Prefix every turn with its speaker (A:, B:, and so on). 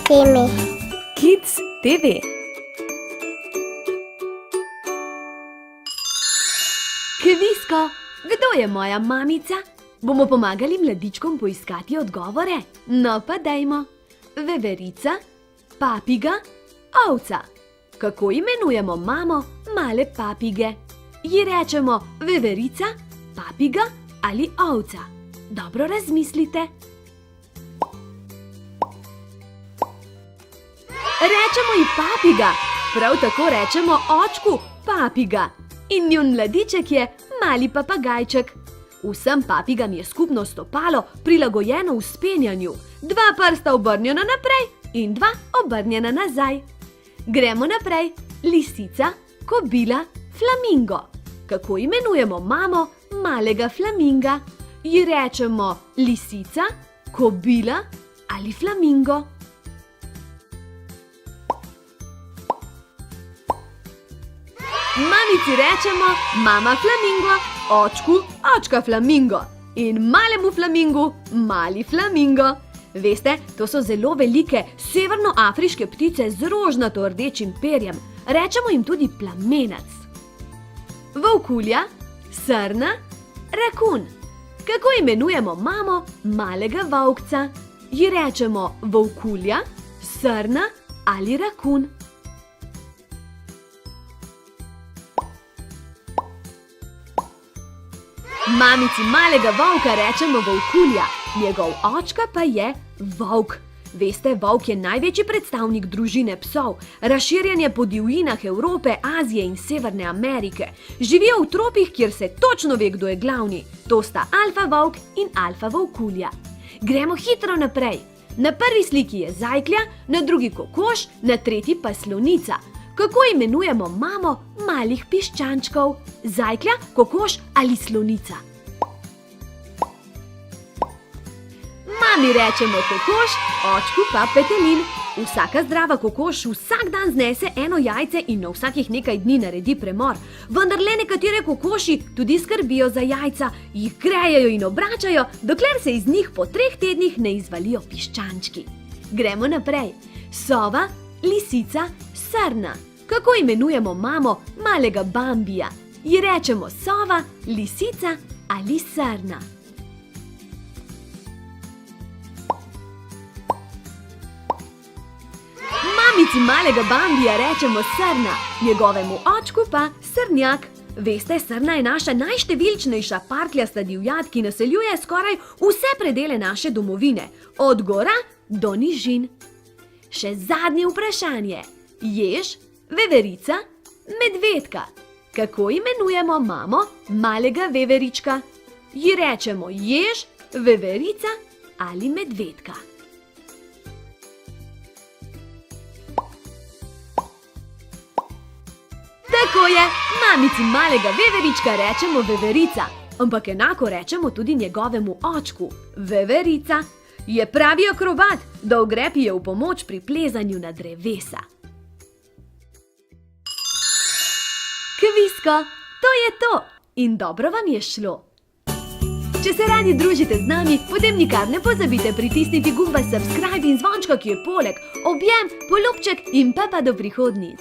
A: temi.
B: Kids TV. Kvisko, kdo je moja mamica? Bomo pomagali mladičkom poiskati odgovore? No pa dajmo. Veverica, papiga, ovca. Kako imenujemo mamo male papige? Ji rečemo veverica, papiga ali ovca? Dobro razmislite. Rečemo ji papiga, prav tako rečemo očku papiga. In njun mladiček je mali papagajček. Vsem papigam je skupno stopalo prilagojeno vzpenjanju. 2 prsta obrnjena naprej in 2 obrnjena nazaj. Gremo naprej. Lisica, kobila, flamingo. Kako imenujemo mamo malega flaminga? Ji rečemo lisica, kobila ali flamingo? Mamici rečemo mama flamingo, očku očka flamingo in malemu flamingu mali flamingo. Veste, to so zelo velike severnoafriške ptice z rožnato rdečim perjem. Rečemo jim tudi plamenac. Volkulja, srna, rakun. Kako imenujemo mamo malega volkca? Ji rečemo volkulja, srna ali rakun? Mamici malega volka rečemo volkulja, njegov očka pa je volk. Veste, volk je največji predstavnik družine psov, razširjen je po divjinah Evrope, Azije in Severne Amerike. Živijo v tropih, kjer se točno ve, kdo je glavni. To sta alfa volk in alfa volkulja. Gremo hitro naprej. Na prvi sliki je zajklja, na drugi kokoš, na tretji pa slonica. Kako imenujemo mamo malih piščančkov? Zajklja, kokoš ali slonica? Mami rečemo kokoš, očku pa petelin. Vsaka zdrava kokoš vsak dan znese eno jajce in na vsakih nekaj dni naredi premor. Vendar le nekatere kokoši tudi skrbijo za jajca, jih grejejo in obračajo, dokler se iz njih po 3 tednih ne izvalijo piščančki. Gremo naprej. Sova, lisica, srna. Kako imenujemo mamo malega Bambija? Ji rečemo sova, lisica ali srna? Mamici malega Bambija rečemo srna, njegovemu očku pa srnjak. Veste, srna je naša najštevilčnejša parkljasta divjad, ki naseljuje skoraj vse predele naše domovine, od gora do nižin. Še zadnje vprašanje. Jež, veverica, medvedka. Kako imenujemo mamo malega veverička? Ji rečemo jež, veverica ali medvedka? Tako je, mamici malega veverička rečemo veverica, ampak enako rečemo tudi njegovemu očku, veverica. Je pravi akrobat, dolgrep je v pomoč pri plezanju na drevesa. Kvisko, to je to in dobro vam je šlo. Če se radi družite z nami, potem nikar ne pozabite pritisniti gumba subscribe in zvončka, ki je poleg. Objem, polubček in pa do prihodnjič.